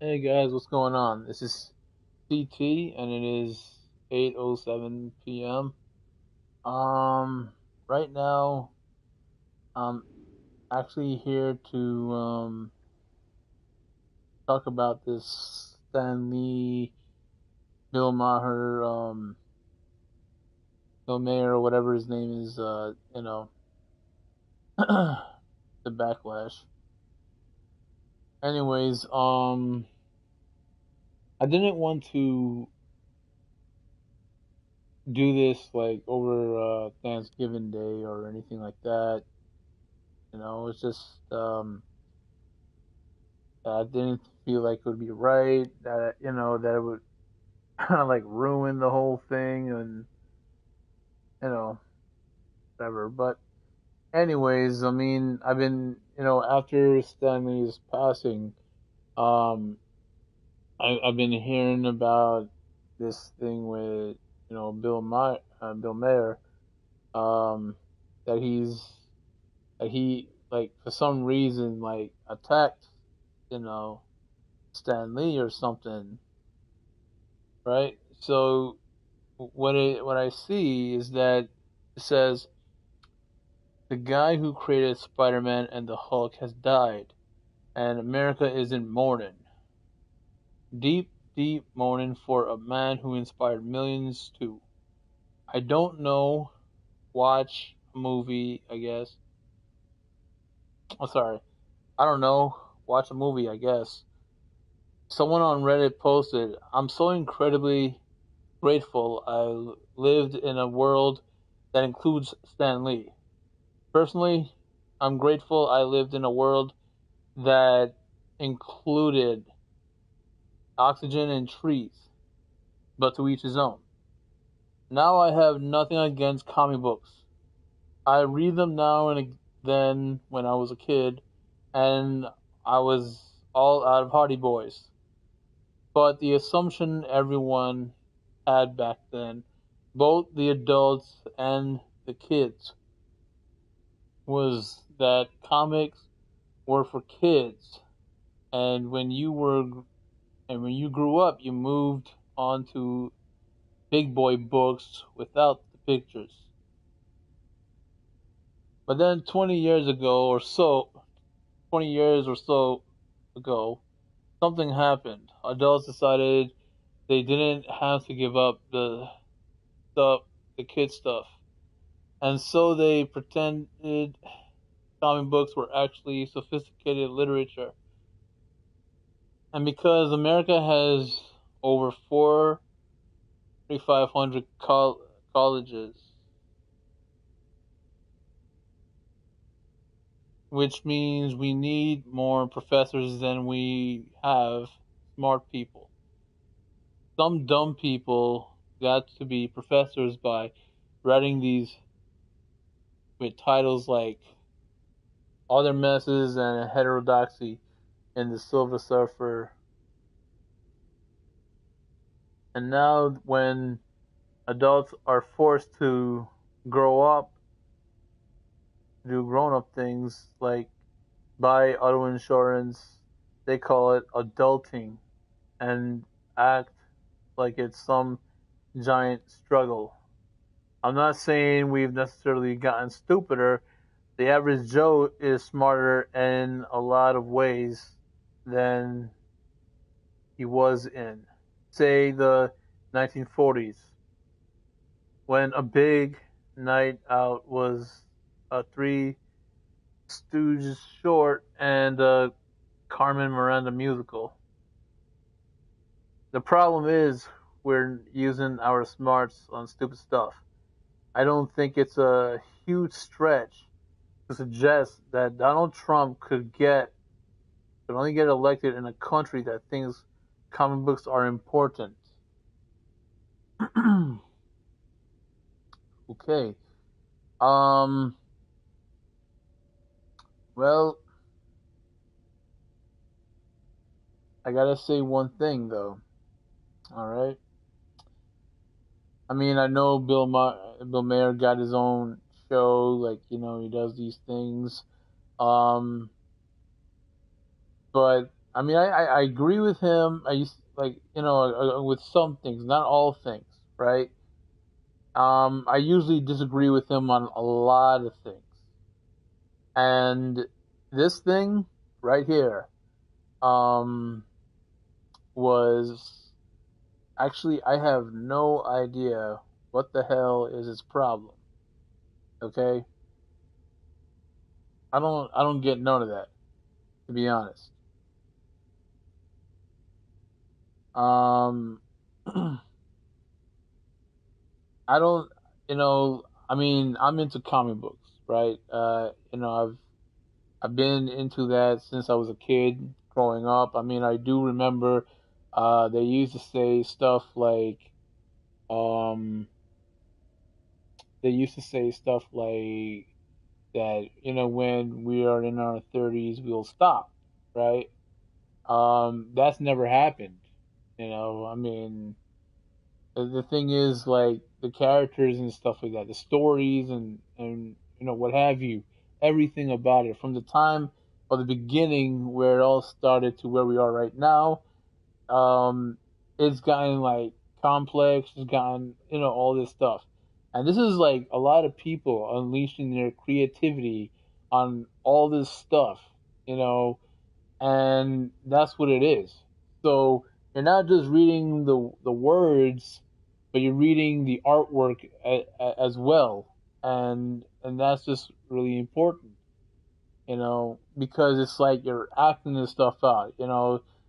Hey guys, what's going on? This is CT and it is 8:07 p.m. Um right now I'm actually here to talk about this Stan Lee, Bill Maher, Bill Mayer or whatever his name is, the Backlash. Anyways, I didn't want to do this like over Thanksgiving Day or anything like that. It's just I didn't feel like it would be right. That that it would kind of like ruin the whole thing, and you know whatever. But anyways, I mean, I've been after Stanley's passing, um, I've been hearing about this thing with Bill Mayer, um, that he like for some reason like attacked you know Stan Lee or something, right? So what I see is that it says the guy who created Spider-Man and the Hulk has died, and America is in mourning, deep, deep mourning for a man who inspired millions to. I don't know. Watch a movie, I guess. Oh, sorry. I don't know. Watch a movie, I guess. Someone on Reddit posted, "I'm so incredibly grateful I lived in a world that includes Stan Lee. Personally, I'm grateful I lived in a world that included oxygen and trees, but to each his own. Now I have nothing against comic books. I read them now and then when I was a kid, and I was all out of Hardy Boys. But the assumption everyone had back then, both the adults and the kids, was that comics were for kids, and when you grew up, you moved on to big boy books without the pictures. But then 20 years or so ago, something happened. Adults decided they didn't have to give up stuff, the kid stuff. And so they pretended comic books were actually sophisticated literature. And because America has over 4,500 colleges, which means we need more professors than we have smart people. Some dumb people got to be professors by writing these with titles like Other Messes and Heterodoxy in the Silver Surfer. And now, when adults are forced to grow up, do grown up things like buy auto insurance, they call it adulting and act like it's some giant struggle. I'm not saying we've necessarily gotten stupider. The average Joe is smarter in a lot of ways than he was in, say, the 1940s, when a big night out was a Three Stooges short and a Carmen Miranda musical. The problem is we're using our smarts on stupid stuff. I don't think it's a huge stretch to suggest that Donald Trump could only get elected in a country that thinks comic books are important. Okay. Um. Well, I gotta say one thing though. All right. I mean, I know Bill Mayer got his own show. Like he does these things. Um. But I mean, I agree with him. I used like with some things, not all things, right? I usually disagree with him on a lot of things, and this thing right here, um, was actually I have no idea what the hell is his problem. Okay, I don't get none of that, to be honest. Um, I don't, I mean, I'm into comic books, right? I've been into that since I was a kid growing up. I mean, I do remember they used to say stuff like um they used to say stuff like that, when we are in our 30s we'll stop, right? That's never happened. I mean, the thing is, like, the characters and stuff like that, the stories and what have you, everything about it from the time of the beginning where it all started to where we are right now. um it's gotten like complex, it's gotten all this stuff, and this is like a lot of people unleashing their creativity on all this stuff, you know and that's what it is. So you're not just reading the words, but you're reading the artwork as well, and that's just really important, because it's like you're acting this stuff out.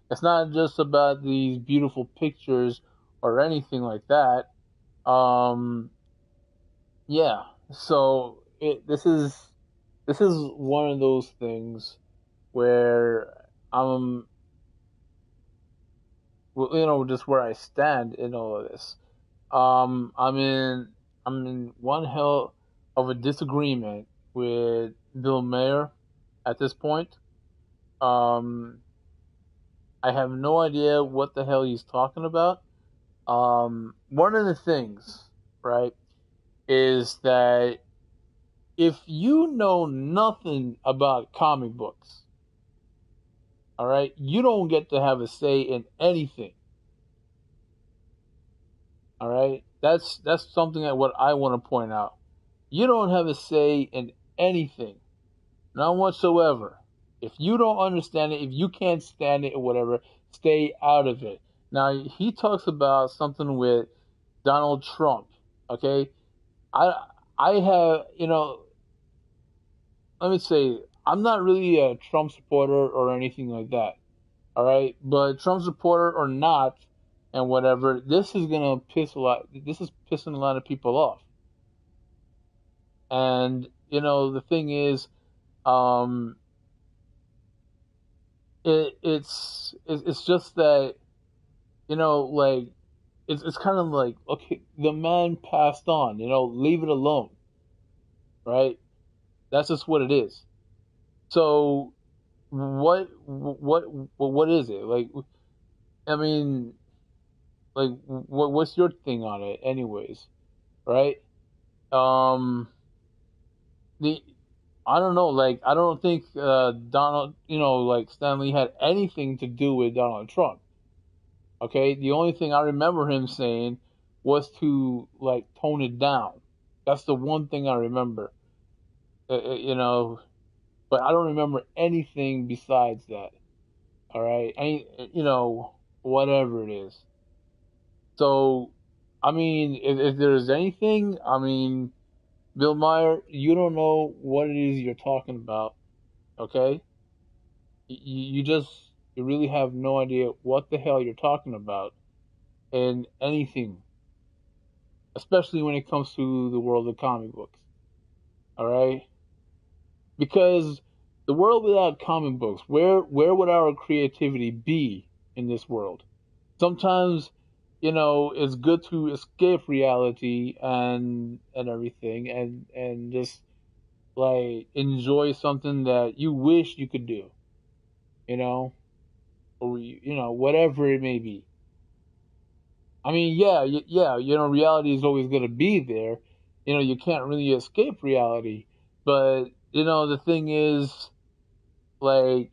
It's not just about these beautiful pictures or anything like that. Um, yeah. So this is one of those things where I'm, well, just where I stand in all of this. Um, I'm in I'm in one hell of a disagreement with Bill Mayer at this point. Um, I have no idea what the hell he's talking about. One of the things, right, is that if you know nothing about comic books, all right, you don't get to have a say in anything. All right, that's something that what I want to point out. You don't have a say in anything, none whatsoever. If you don't understand it, if you can't stand it or whatever, stay out of it. Now he talks about something with Donald Trump. Okay, I I have let me say, I'm not really a Trump supporter or anything like that. All right, but Trump supporter or not, and whatever, this is gonna piss a lot. This is pissing a lot of people off. And the thing is, um, it's just that like it's kind of like, okay, the man passed on. Leave it alone, right? That's just what it is. So what is it like? I mean, like, what's your thing on it, anyways, right? Um, the I don't know. Like, I don't think Donald, like Stanley had anything to do with Donald Trump. Okay, the only thing I remember him saying was to like tone it down. That's the one thing I remember. But I don't remember anything besides that. All right, whatever it is. So, I mean, if there's anything, I mean, Bill Maher, you don't know what it is you're talking about. Okay, you really have no idea what the hell you're talking about in anything, especially when it comes to the world of comic books. All right, because the world without comic books, where would our creativity be in this world? Sometimes, it's good to escape reality and everything, and just like enjoy something that you wish you could do, you know, or whatever it may be. I mean, yeah, yeah, reality is always going to be there. You can't really escape reality, but the thing is, like,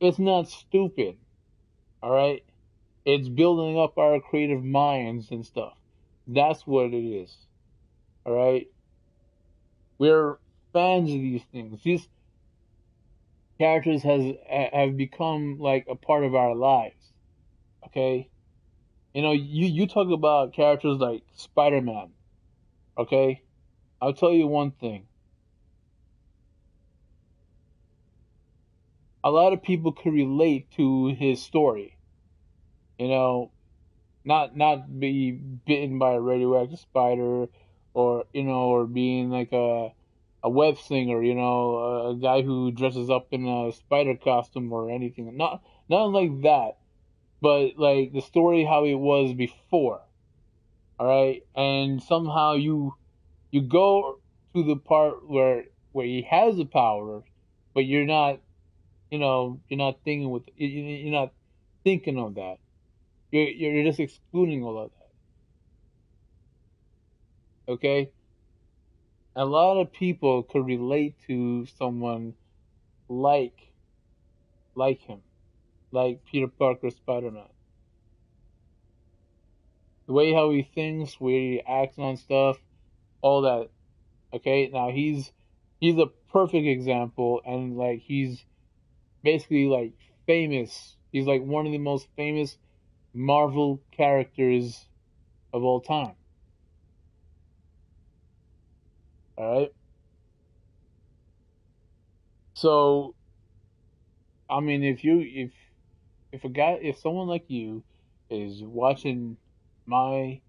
It's not stupid, all right? It's building up our creative minds and stuff. That's what it is, all right? We're fans of these things. These characters have become like a part of our lives, okay? You talk about characters like Spider-Man, okay? I'll tell you one thing. A lot of people could relate to his story. You know, not be bitten by a radioactive spider, or or being like a web slinger. A guy who dresses up in a spider costume or anything. Not like that, but like the story how it was before. All right, and somehow you go to the part where he has the power, but you're not thinking you're not thinking of that. You're just excluding all of that. Okay, a lot of people could relate to someone like like him, like Peter Parker, Spider-Man. The way how he thinks, where he acts on stuff, all that. Okay, now he's a perfect example, and like he's basically like famous. He's like one of the most famous Marvel characters of all time. All right. So I mean, if someone like you is watching my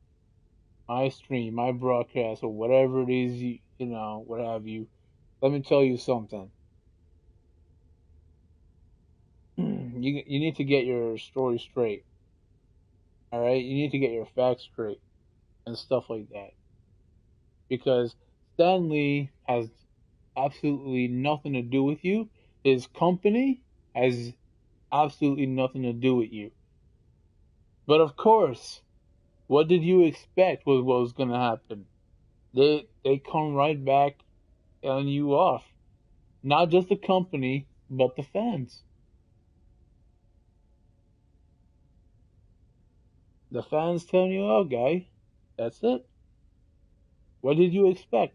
my stream, my broadcast, or whatever it is, what have you, let me tell you something. You need to get your story straight. All right, you need to get your facts straight and stuff like that, because Stan Lee has absolutely nothing to do with you. His company has absolutely nothing to do with you. But of course, what did you expect was what was going to happen? They come right back on you off. Not just the company, but the fans. The fans telling you, "Oh, guy, that's it. What did you expect?"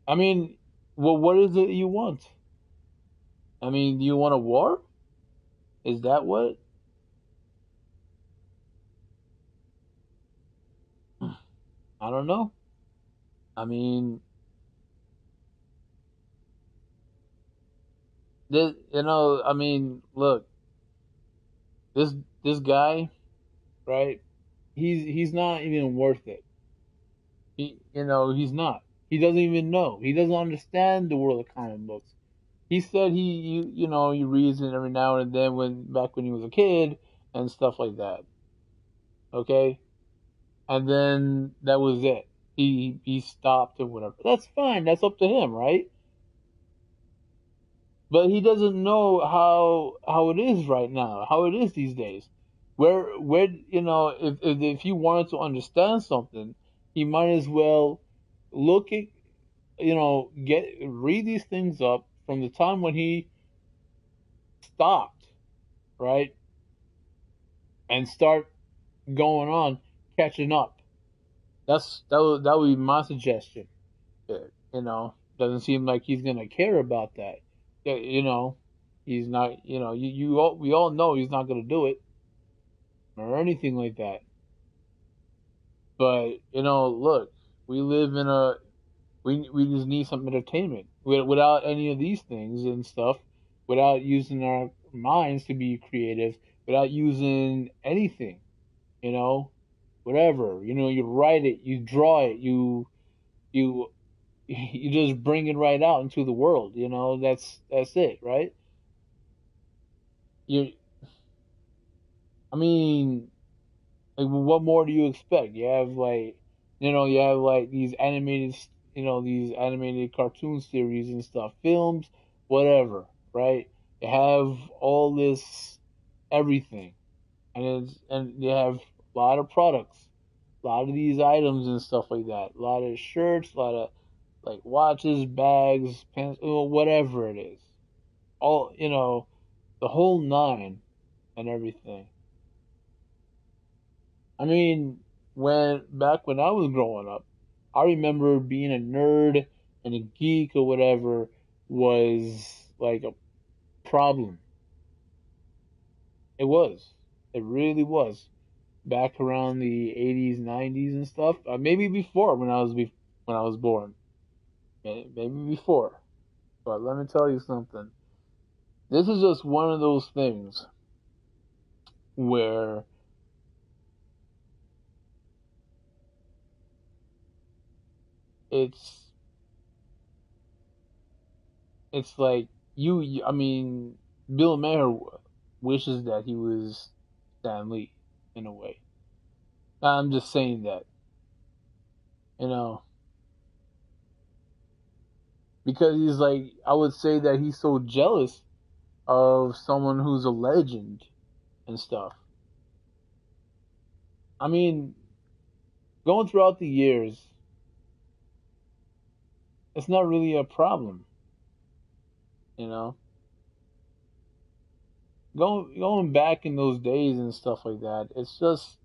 I mean, well, what is it you want? I mean, do you want a war? Is that what? I don't know. I mean, I mean, look, this this guy, right? He's not even worth it. He's not. He doesn't even know. He doesn't understand the world of comic books. He said he reads it every now and then back when he was a kid and stuff like that. Okay, and then that was it. He stopped or whatever. That's fine. That's up to him, right? But he doesn't know how it is right now, how it is these days. Where if he wanted to understand something, he might as well look at get read these things up from the time when he stopped, right, and start going on catching up. That would be my suggestion. Doesn't seem like he's gonna care about that. He's not. We all know he's not gonna do it or anything like that. But look, we live in a we just need some entertainment without any of these things and stuff, without using our minds to be creative, without using anything, you know, whatever. You write it, you draw it, you you just bring it right out into the world. That's it, right? You, I mean, like, what more do you expect? You have like these animated cartoon series and stuff, films, whatever, right? You have all this everything, and you have a lot of products, a lot of these items and stuff like that, a lot of shirts, a lot of like watches, bags, pants, whatever it is. All the whole nine and everything. I mean, when I was growing up, I remember being a nerd and a geek or whatever was like a problem. It was. It really was. Back around the 80s, 90s and stuff. Maybe before when I was born. Maybe before. But let me tell you something. This is just one of those things where it's it's like I mean, Bill Maher wishes that he was Stan Lee in a way. I'm just saying that, you know, because he's like, I would say that he's so jealous of someone who's a legend and stuff. I mean, going throughout the years, it's not really a problem, you know. Going back in those days and stuff like that, it's just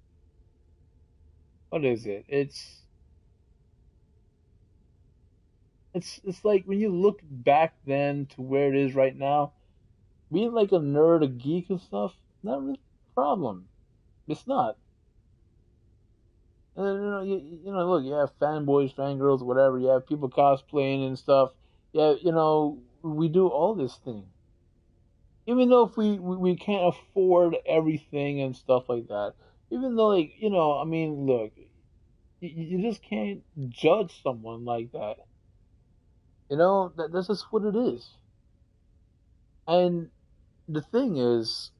what is it? It's like when you look back then to where it is right now, being like a nerd, a geek and stuff, not really a problem. It's not. Look, you have fanboys, fangirls, whatever. You have people cosplaying and stuff. Yeah, we do all this thing. Even though if we can't afford everything and stuff like that. Even though, like, I mean, look, you just can't judge someone like that. That's just what it is. And the thing is,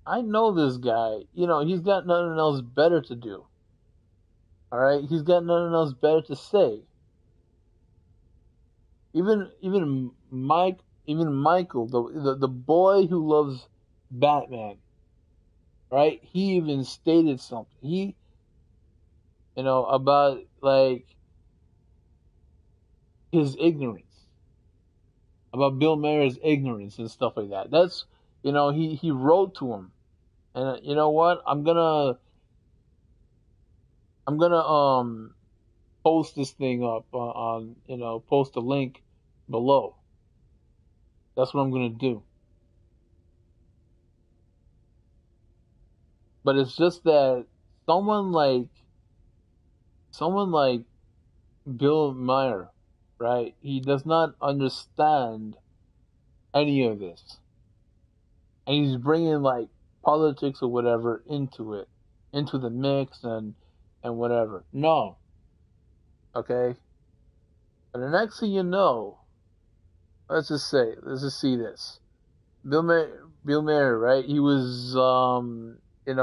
I know this guy. He's got nothing else better to do. All right, he's got nothing else better to say. Even Michael, the boy who loves Batman, right? He even stated something. About like his ignorance, about Bill Maher's ignorance and stuff like that. That's he wrote to him, and you know what? I'm gonna post this thing up on post a link below. That's what I'm gonna do. But it's just that someone like someone like Bill Maher, right? He does not understand any of this, and he's bringing like politics or whatever into it, into the mix and whatever. No, okay. And the next thing you know, let's just see this. Bill Maher, right? He was he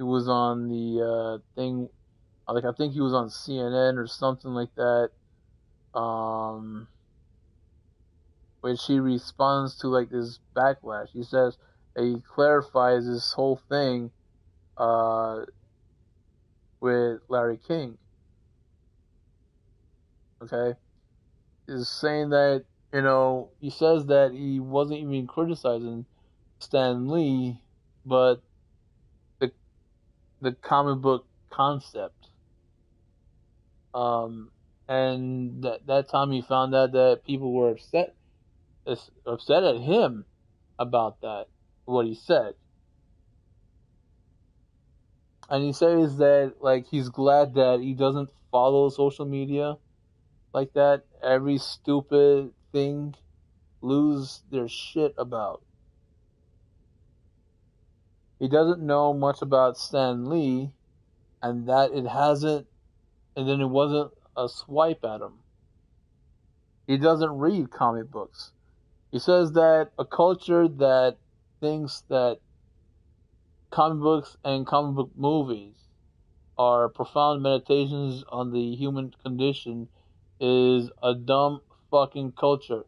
was on the thing, like I think he was on CNN or something like that. Um, which he responds to like this backlash. He says he clarifies this whole thing uh, with Larry King. Okay, is saying that he says that he wasn't even criticizing Stan Lee, but the the comic book concept. Um, and that time he found out that people were upset at him about that, what he said. And he says that like he's glad that he doesn't follow social media like that. Every stupid thing lose their shit about. He doesn't know much about Stan Lee, and that it hasn't, and then it wasn't a swipe at him. He doesn't read comic books. He says that a culture that thinks that comic books and comic book movies are profound meditations on the human condition is a dumb fucking culture.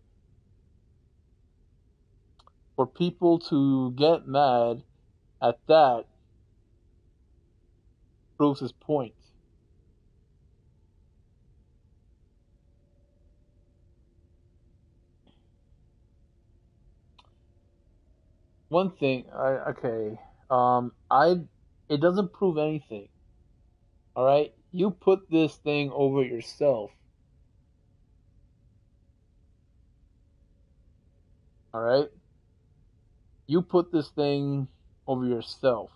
For people to get mad at that proves his point. one thing. Okay. I it doesn't prove anything. All right. You put this thing over yourself. All right. You put this thing over yourself,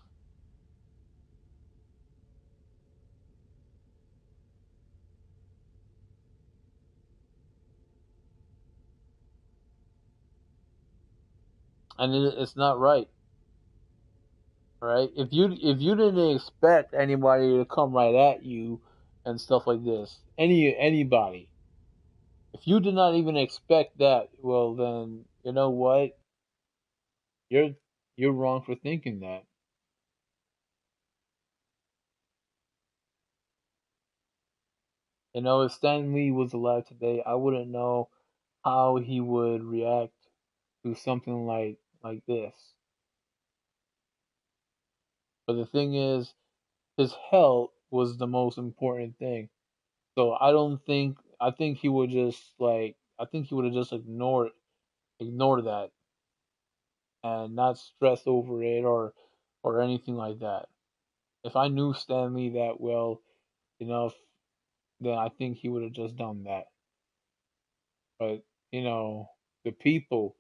and it's not right. All right. If you didn't expect anybody to come right at you and stuff like this, anybody, if you did not even expect that, well then you know what? You're you're wrong for thinking that. If Stan Lee was alive today, I wouldn't know how he would react to something like this. But the thing is, his health was the most important thing. So I think he would just I think he would have just ignored that and not stress over it or anything like that. If I knew Stan Lee that well enough, then I think he would have just done that. But the people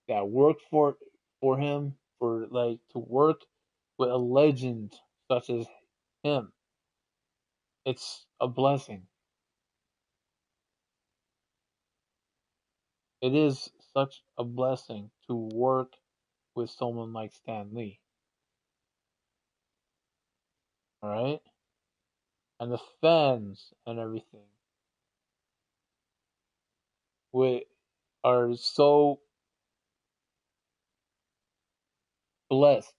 that worked for him for to work with a legend such as him, it's a blessing. It is such a blessing to work with someone like Stan Lee. All right, and the fans and everything we are so blessed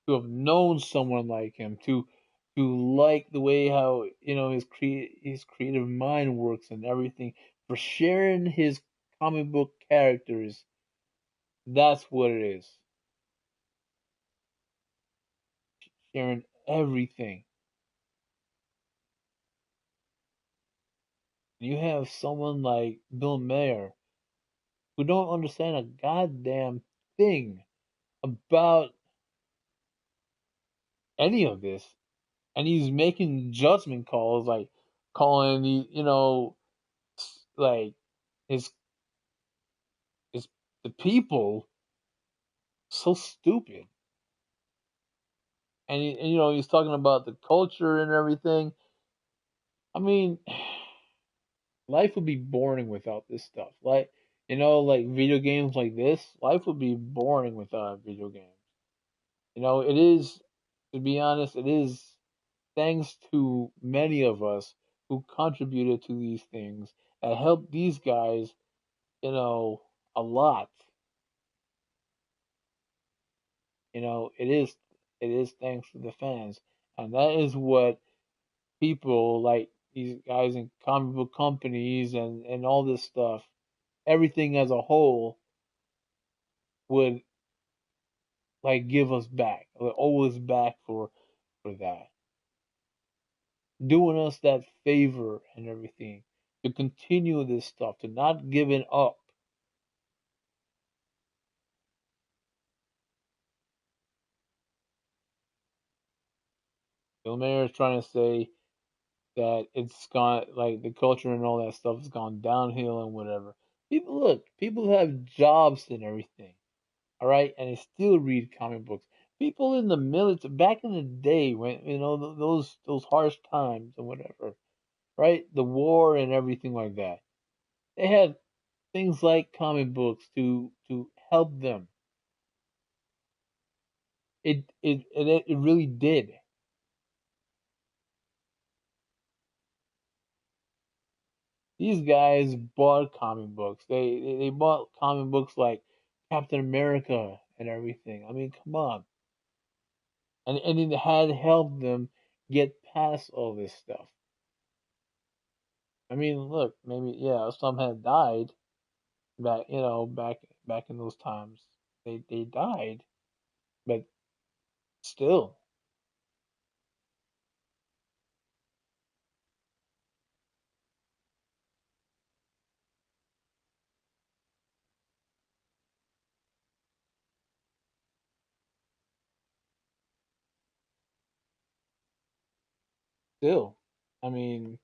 to have known someone like him, to like the way how his creative mind works and everything, for sharing his comic book characters. That's what it is. Sharing everything. You have someone like Bill Mayer who don't understand a goddamn thing about any of this, and he's making judgment calls like calling like his his the people so stupid. And he's talking about the culture and everything. I mean, life would be boring without this stuff. Like video games like this, life would be boring without video games. It is, to be honest, it is thanks to many of us who contributed to these things that helped these guys, a lot. It is thanks to the fans, and that is what people like these guys in comic book companies and all this stuff, everything as a whole would give us back, would owe us back for that, doing us that favor and everything, to continue this stuff, to not give it up. Bill Mayer is trying to say that it's gone, like the culture and all that stuff has gone downhill and whatever. People have jobs and everything, all right, and they still read comic books. People in the military back in the day, when those harsh times and whatever, right? The war and everything like that. They had things like comic books to help them. It really did. These guys bought comic books. They bought comic books like Captain America and everything. I mean, come on. And it had helped them get past all this stuff. I mean, look, maybe yeah, some had died back in those times. They died, but still, still, I mean,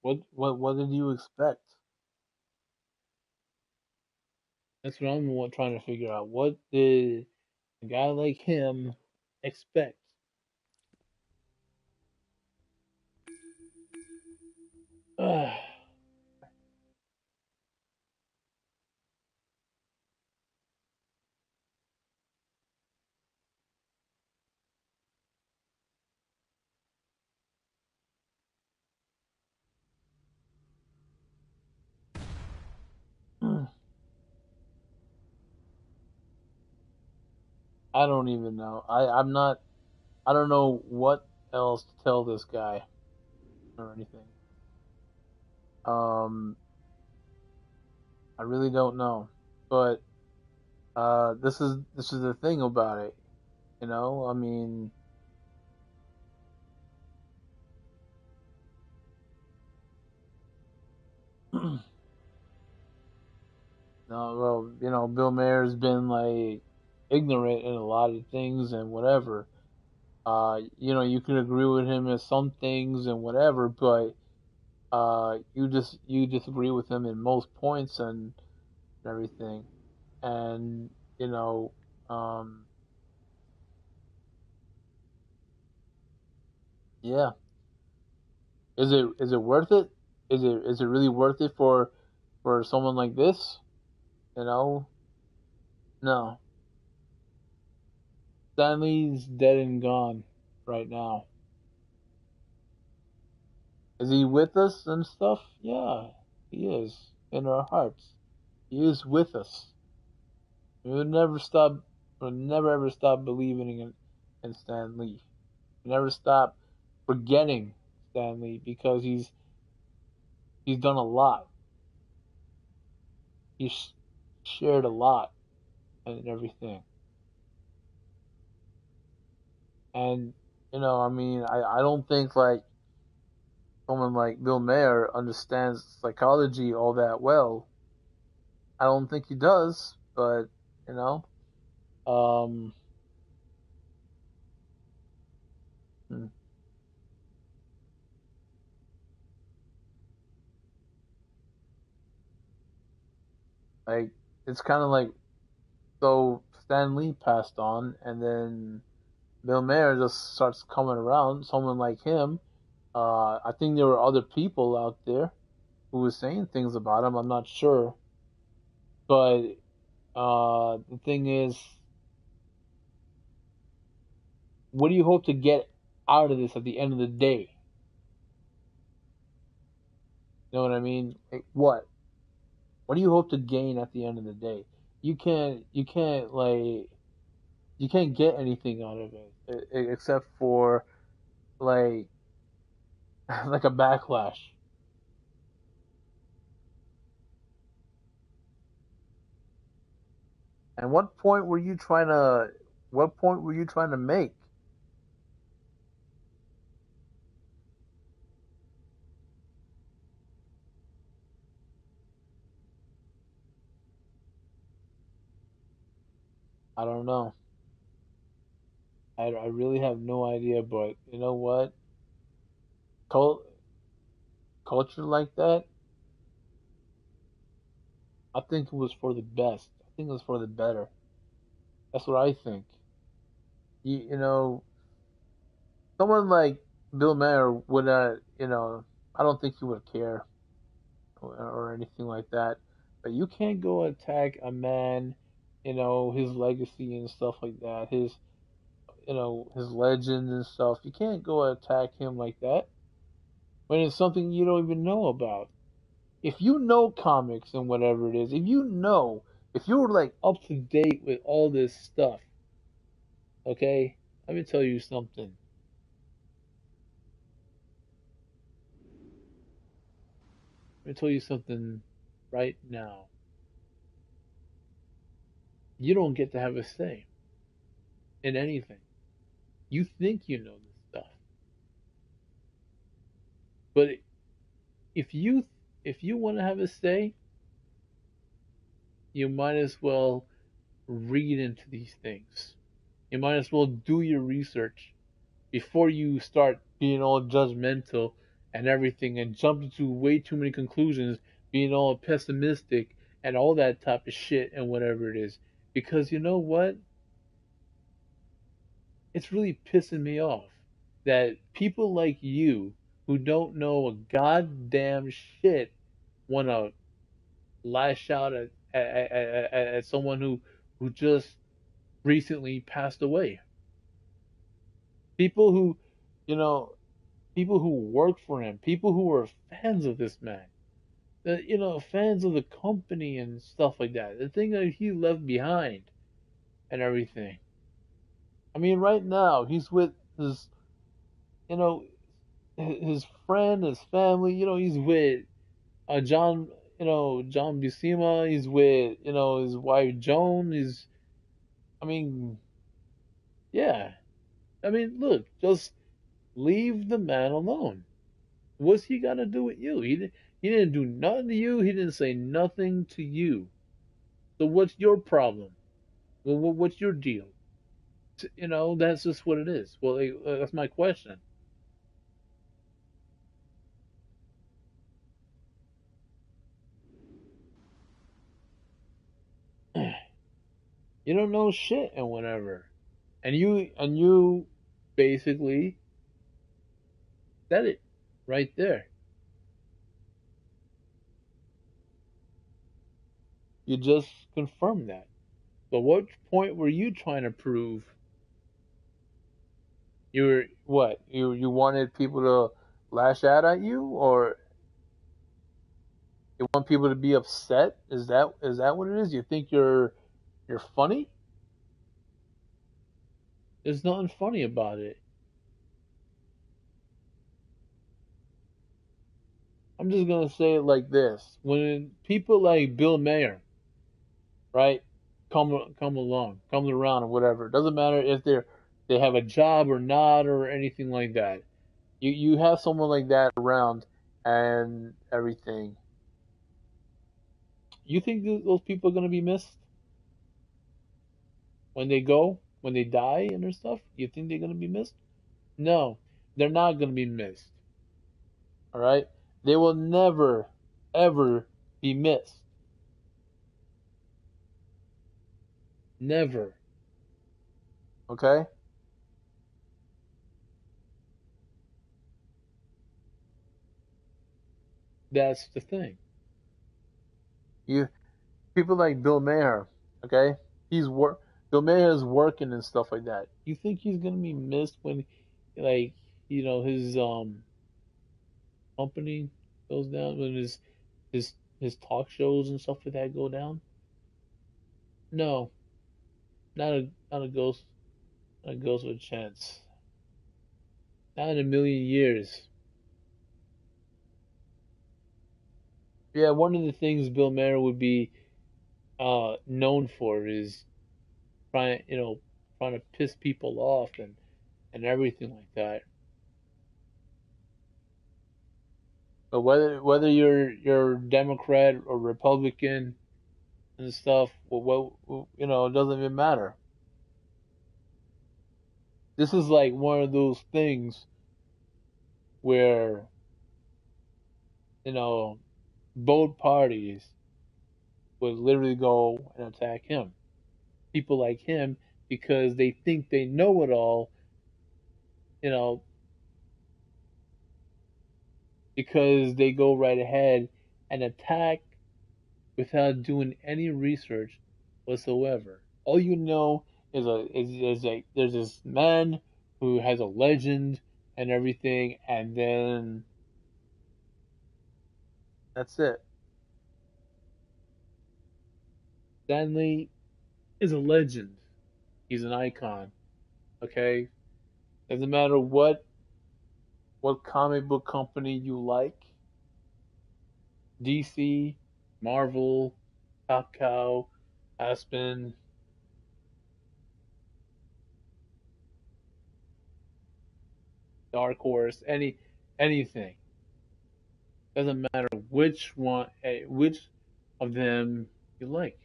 what did you expect? That's what I'm trying to figure out. What did a guy like him expect? I don't even know. I'm not. I don't know what else to tell this guy or anything. Um, I really don't know. But this is the thing about it. I mean, no, well, Bill Mayer's been like ignorant in a lot of things and whatever. You can agree with him in some things and whatever, but you disagree with him in most points and everything. And you know, um, yeah, is it worth it? Is it really worth it for someone like this? You know, no. Stanley's dead and gone right now. Is he with us and stuff? Yeah, he is in our hearts. He is with us. We'll never stop. We'll never ever stop believing in Stan Lee. Never stop forgetting Stan Lee because he's done a lot. He's shared a lot and everything. And I mean, I don't think like someone like Bill Mayer understands psychology all that well. I don't think he does, but you know, um, hmm, like it's kind of like so Stan Lee passed on, and then Bill Mayer just starts coming around. Someone like him. I think there were other people out there who was saying things about him. I'm not sure, but the thing is, what do you hope to get out of this at the end of the day? You know what I mean? Like, what? What do you hope to gain at the end of the day? You can't get anything out of it except for like like a backlash. And what point were you trying to make? I don't know. I really have no idea, but you know what? Cult, culture like that, I think it was for the best. I think it was for the better. That's what I think. You know, someone like Bill Maher would not, I don't think he would care or anything like that. But you can't go attack a man, his legacy and stuff like that, his legend and stuff. You can't go attack him like that when it's something you don't even know about. If you know comics and whatever it is, if you're like up to date with all this stuff, okay, let me tell you something. Let me tell you something right now. You don't get to have a say in anything. You think you know this stuff, but if you if you want to have a say, you might as well read into these things. You might as well do your research before you start being all judgmental and everything and jump into way too many conclusions, being all pessimistic and all that type of shit and whatever it is. Because you know what? It's really pissing me off that people like you who don't know a goddamn shit want to lash out at someone who just recently passed away. People who, you know, people who work for him, people who are fans of this man, fans of the company and stuff like that. The thing that he left behind and everything. I mean, right now he's with his, you know, his friend, his family. He's with John, John Buscema. He's with, his wife Joan. I mean, yeah. I mean, look, just leave the man alone. What's he got to do with you? He didn't do nothing to you. He didn't say nothing to you. So what's your problem? Well, what's your deal? That's just what it is. Well, that's my question. You don't know shit and whatever, and you basically said it right there. You just confirmed that. But what point were you trying to prove? You were what? You wanted people to lash out at you, or you want people to be upset? Is that what it is? You think you're funny? There's nothing funny about it. I'm just gonna say it like this: when people like Bill Maher, right, come along, come around, or whatever, it doesn't matter if they have a job or not or anything like that. You have someone like that around and everything. You think those people are gonna be missed when they go, when they die and their stuff? You think they're gonna be missed? No, they're not gonna be missed. All right, they will never, ever be missed. Never. Okay. That's the thing. You People like Bill Maher, okay? He's work. Bill Maher is working and stuff like that. You think he's gonna be missed when, like, his company goes down, when his his talk shows and stuff like that go down? No, not a ghost, not a ghost with a chance. Not in a million years. Yeah, one of the things Bill Maher would be known for is trying to piss people off and everything like that. But whether you're Democrat or Republican and stuff, it doesn't even matter. This is like one of those things where you know both parties would literally go and attack him. People like him because they think they know it all. You know, because they go right ahead and attack without doing any research whatsoever. All you know is like there's this man who has a legend and everything, and then that's it. Stanley is a legend. He's an icon. Okay, doesn't matter what comic book company you like, DC, Marvel, Top Cow, Aspen, Dark Horse, anything. Doesn't matter which of them you like.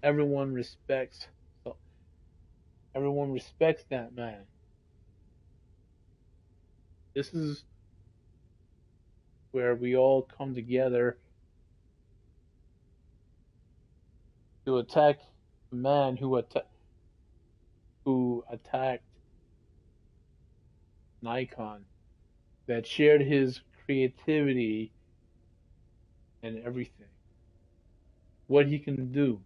everyone respects so everyone respects that man. This is where we all come together to attack a man who attacked an icon that shared his creativity and everything, what he can do.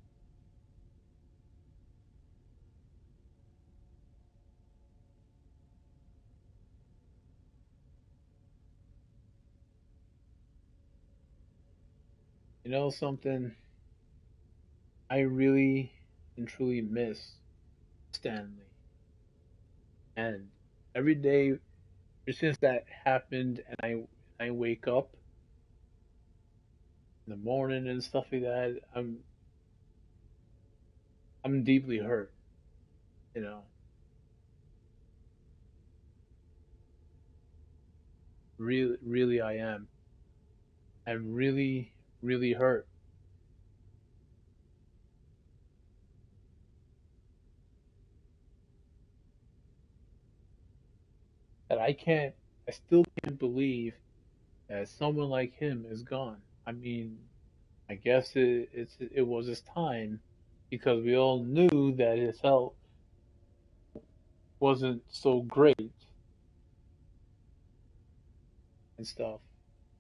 You know something? I really and truly miss Stanley. And every day since that happened, and I wake up in the morning and stuff like that, I'm deeply hurt. You know, really I am. I'm really hurt that I still can't believe that someone like him is gone. I mean, I guess it was his time because we all knew that his health wasn't so great and stuff.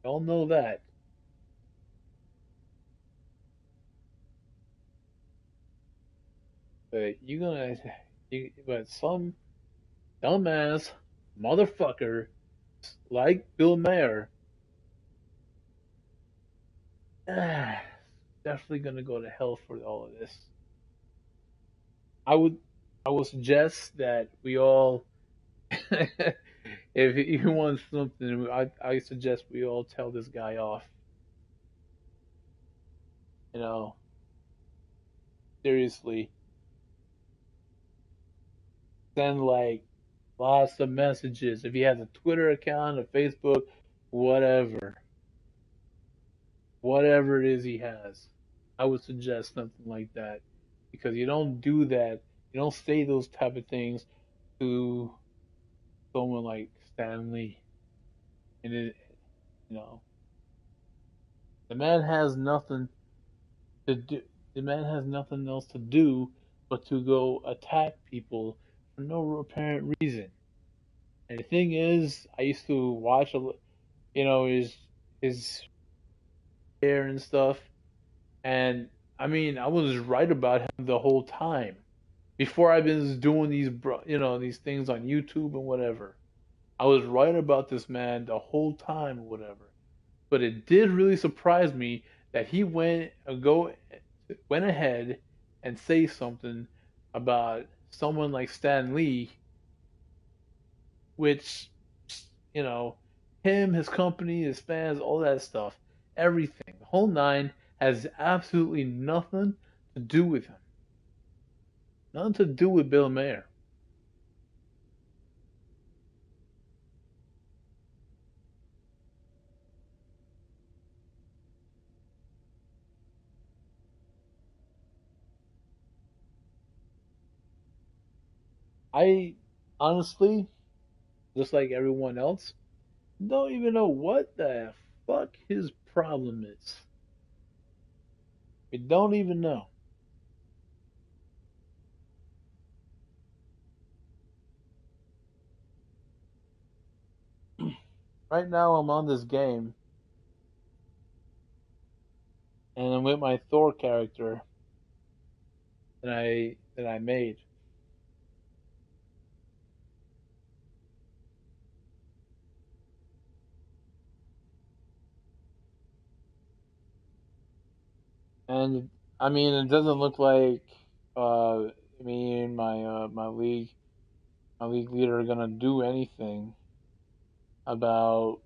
We all know that, but but some dumbass motherfucker like Bill Maher, definitely gonna go to hell for all of this. I would I would suggest that we all if you want something, I suggest we all tell this guy off. You know, seriously, send like lots of messages. If he has a Twitter account, a Facebook, whatever, whatever it is he has, I would suggest something like that because you don't do that. You don't say those type of things to someone like Stanley. And it, you know, the man has nothing to do. The man has nothing else to do but to go attack people for no apparent reason. And the thing is, I used to watch his hair and stuff, and I mean, I was right about him the whole time before I've been doing these things on YouTube and whatever. I was right about this man the whole time or whatever. But it did really surprise me that he went ahead and say something about someone like Stan Lee, which you know, him, his company, his fans, all that stuff, everything, the whole nine has absolutely nothing to do with him. Nothing to do with Bill Mayer. I honestly, just like everyone else, don't even know what the fuck his problem is. We don't even know. Right now, I'm on this game, and I'm with my Thor character that I made, and I mean, it doesn't look like uh, me and my league leader are gonna do anything about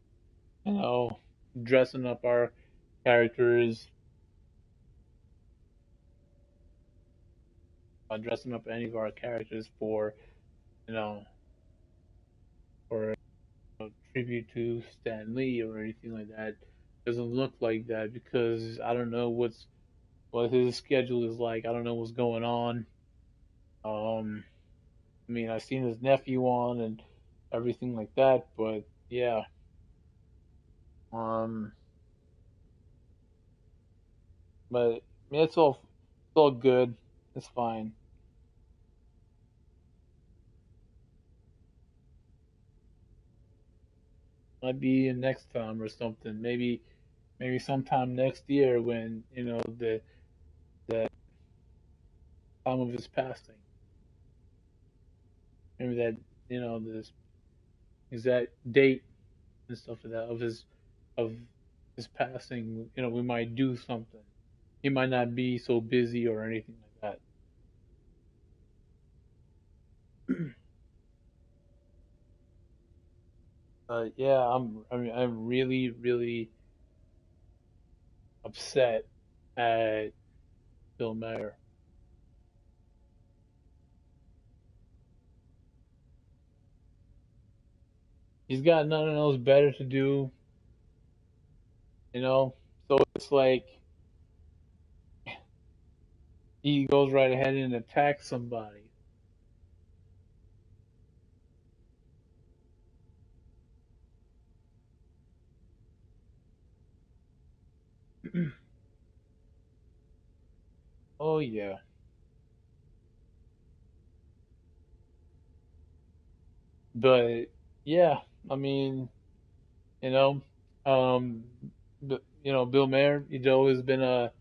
you know dressing up our characters, dressing up any of our characters for you know for tribute to Stan Lee or anything like that. Doesn't look like that because I don't know what his schedule is like. I don't know what's going on. Um, I mean, I've seen his nephew on and everything like that, but yeah, um, but I mean, it's all good. It's fine. Might be next time or something. Maybe sometime next year when the time of his passing. Maybe that this exact date and stuff like that of his passing. We might do something. He might not be so busy or anything like that. But yeah, I'm really upset at Bill Maher. He's got nothing else better to do, you know. So it's like he goes right ahead and attacks somebody. Oh yeah, but yeah, I mean, you know, um, Bill Maher, he's always been a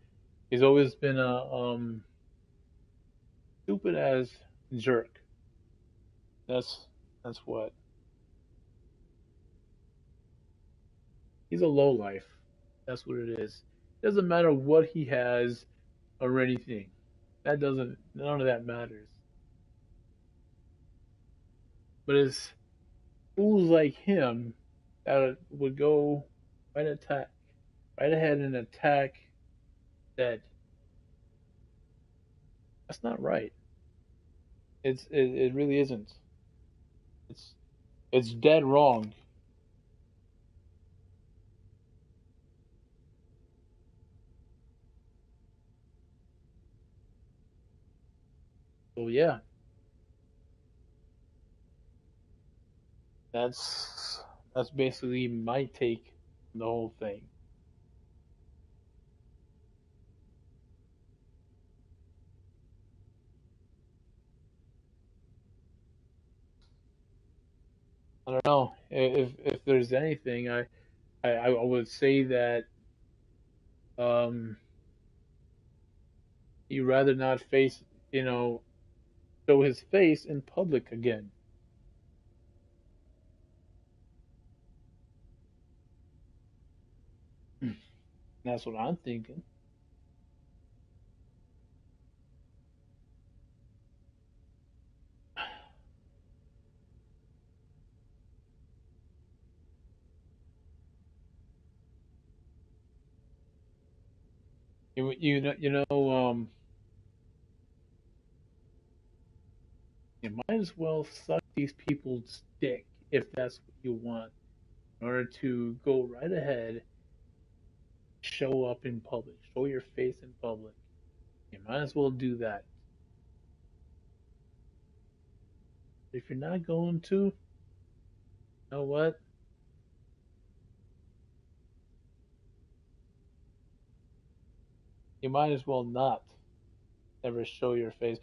stupid as jerk. That's that's what he's a low life. That's what it is. Doesn't matter what he has or anything. None of that matters. But it's fools like him that would go right attack, right ahead and attack that. That's not right. It really isn't. It's it's dead wrong. So yeah, that's that's basically my take on the whole thing. I don't know if there's anything I would say that um he'd rather not face you know show his face in public again. That's what I'm thinking. You might as well suck these people's dick if that's what you want in order to go right ahead, show up in public, show your face in public. You might as well do that. If you're not going to, you know what? You might as well not ever show your face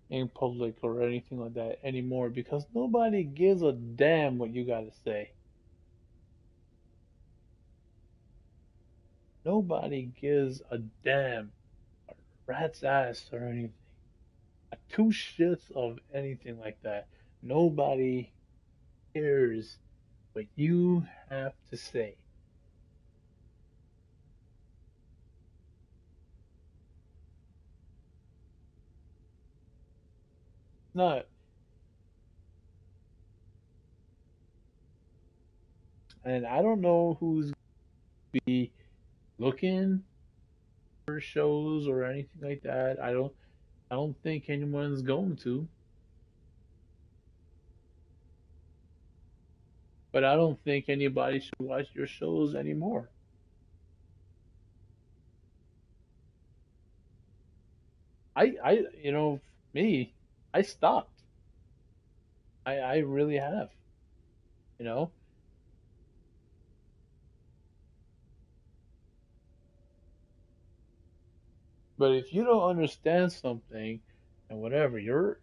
in public or anything like that anymore because nobody gives a damn what you got to say. Nobody gives a damn, a rat's ass or anything. Two shits of anything like that. Nobody cares what you have to say. Not, and I don't know who's be looking for shows or anything like that. I don't think anyone's going to, but I don't think anybody should watch your shows anymore. Me, I stopped. I really have, you know. But if you don't understand something, and whatever your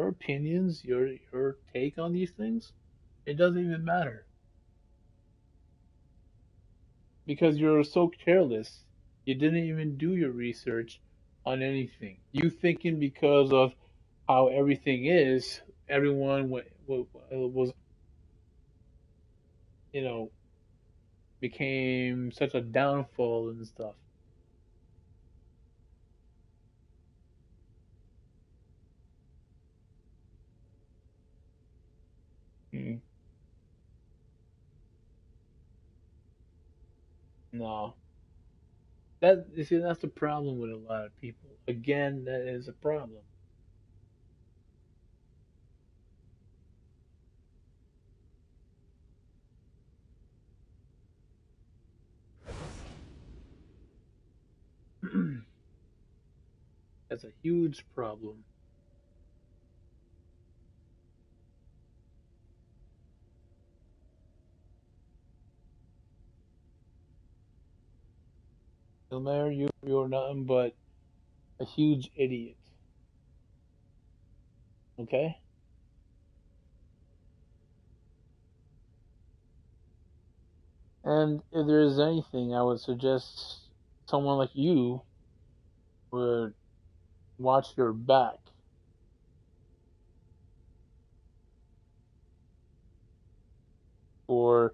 opinions, your take on these things, it doesn't even matter because you're so careless. You didn't even do your research on anything. You thinking because of how everything is, everyone was, you know, became such a downfall and stuff. Mm, no, that you see, that's the problem with a lot of people. Again, that is a problem. That's a huge problem. No matter you're nothing but a huge idiot. Okay? And if there is anything, I would suggest someone like you would watch your back or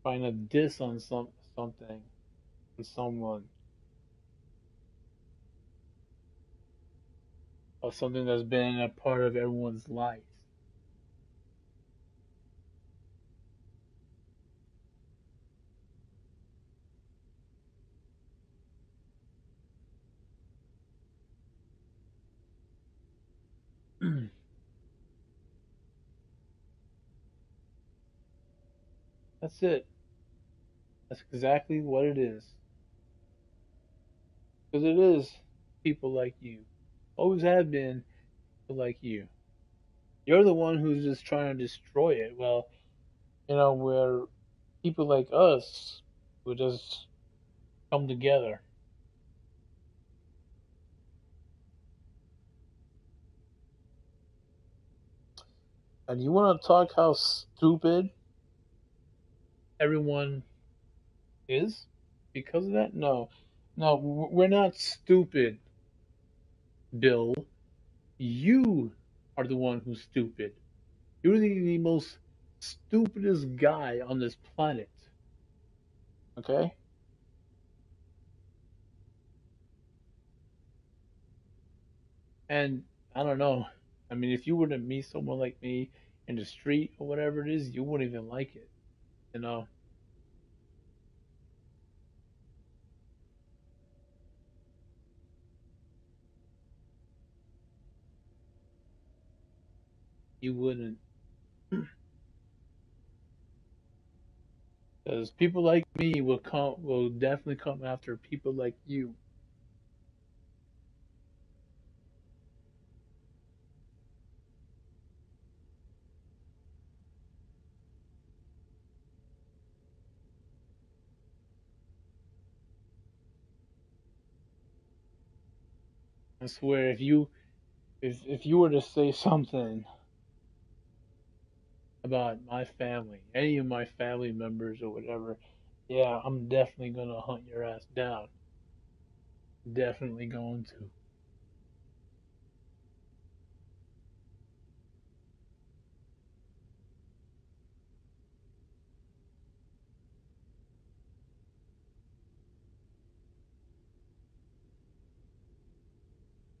find a diss on something on someone or something that's been a part of everyone's life. That's it. That's exactly what it is. Because it is people like you. Always have been people like you. You're the one who's just trying to destroy it. Well, where people like us would just come together. And you want to talk how stupid everyone is because of that? No. No, we're not stupid, Bill. You are the one who's stupid. You're the most stupidest guy on this planet. Okay? And I don't know. I mean, if you were to meet someone like me in the street or whatever it is, you wouldn't even like it. You know, you wouldn't. Because people like me will definitely come after people like you. I swear, if you were to say something about my family, any of my family members or whatever, yeah, I'm definitely gonna hunt your ass down. Definitely going to.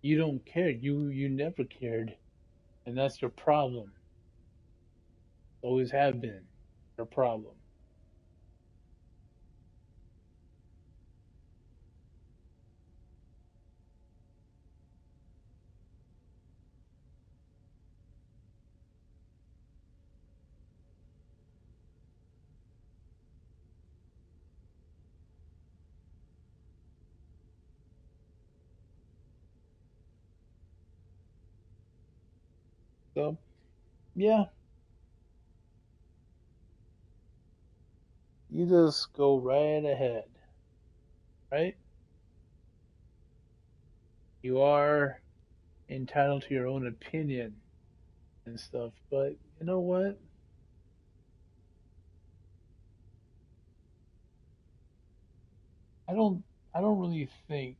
You don't care. You never cared, and that's your problem. Always have been your problem. So yeah, you just go right ahead, right? You are entitled to your own opinion and stuff, but you know what? I don't I don't really think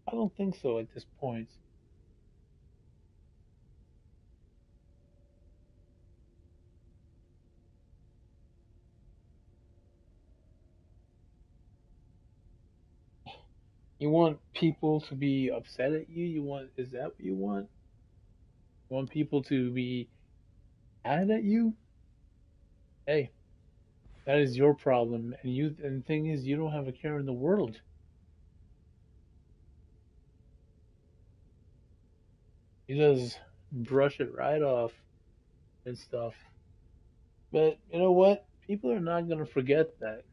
I don't think so at this point. You want people to be upset at you? You want is that what you want? You want people to be mad at you? Hey, that is your problem. And the thing is you don't have a care in the world. You just brush it right off and stuff. But you know what? People are not gonna forget that.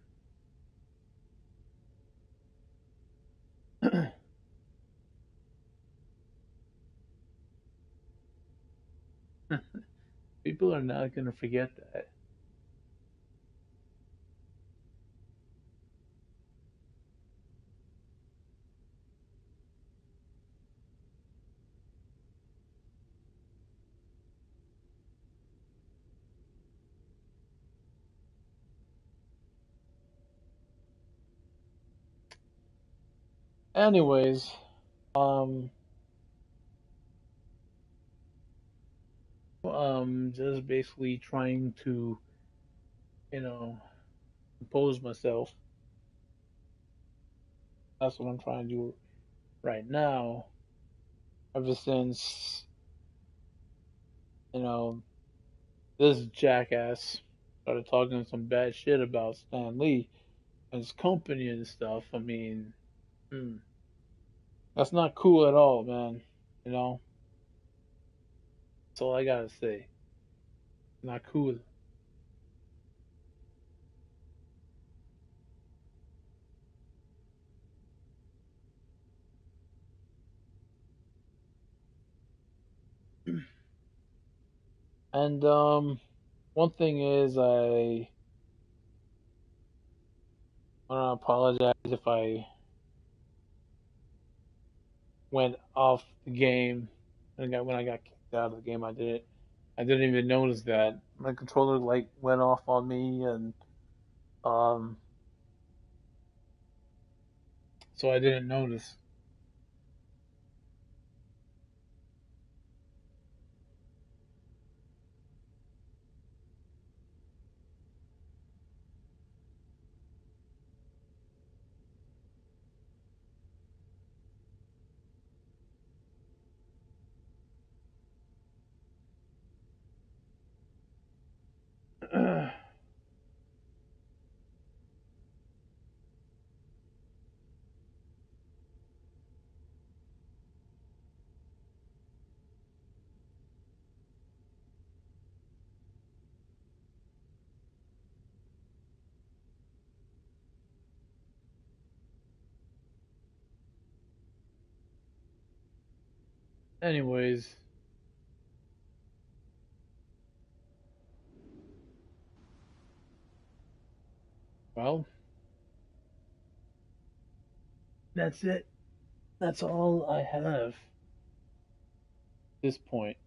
People are not gonna forget that. Anyways, um just basically trying to, you know, compose myself. That's what I'm trying to do right now. Ever since, you know, this jackass started talking some bad shit about Stan Lee and his company and stuff. I mean, hmm, that's not cool at all, man. You know, that's all I gotta say. Not cool. And one thing is, I want to apologize if I went off the game and when I got kicked out of the game. I didn't even notice that my controller like went off on me, and um, so I didn't notice. Anyways, well, that's it. That's all I have at this point.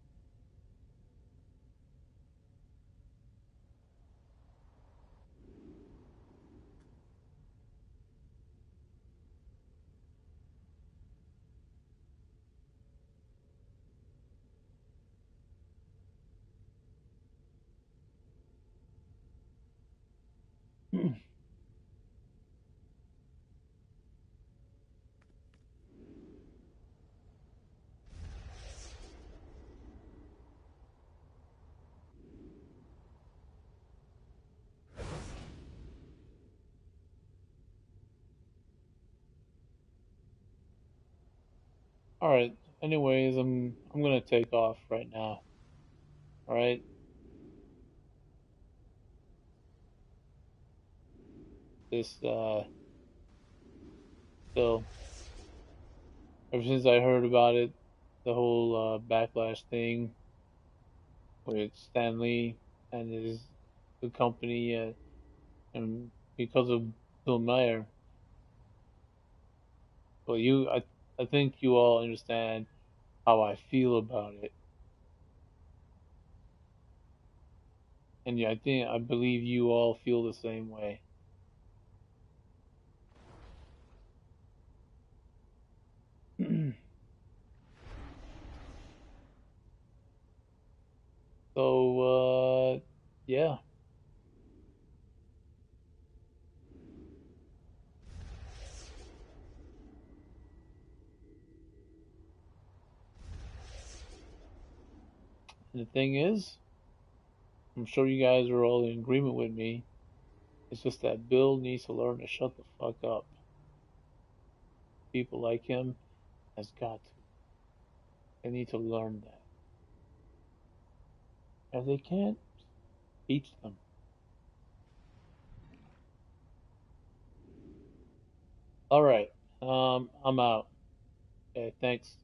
All right. Anyways, I'm gonna take off right now. All right. This so Ever since I heard about it, the whole Backlash thing with Stanley and his the company, and because of Bill Maher, well, I think you all understand how I feel about it, and yeah, I believe you all feel the same way. So, yeah, and the thing is, I'm sure you guys are all in agreement with me. It's just that Bill needs to learn to shut the fuck up. People like him has got to. They need to learn that. If they can't, teach them. All right. I'm out. Okay, thanks.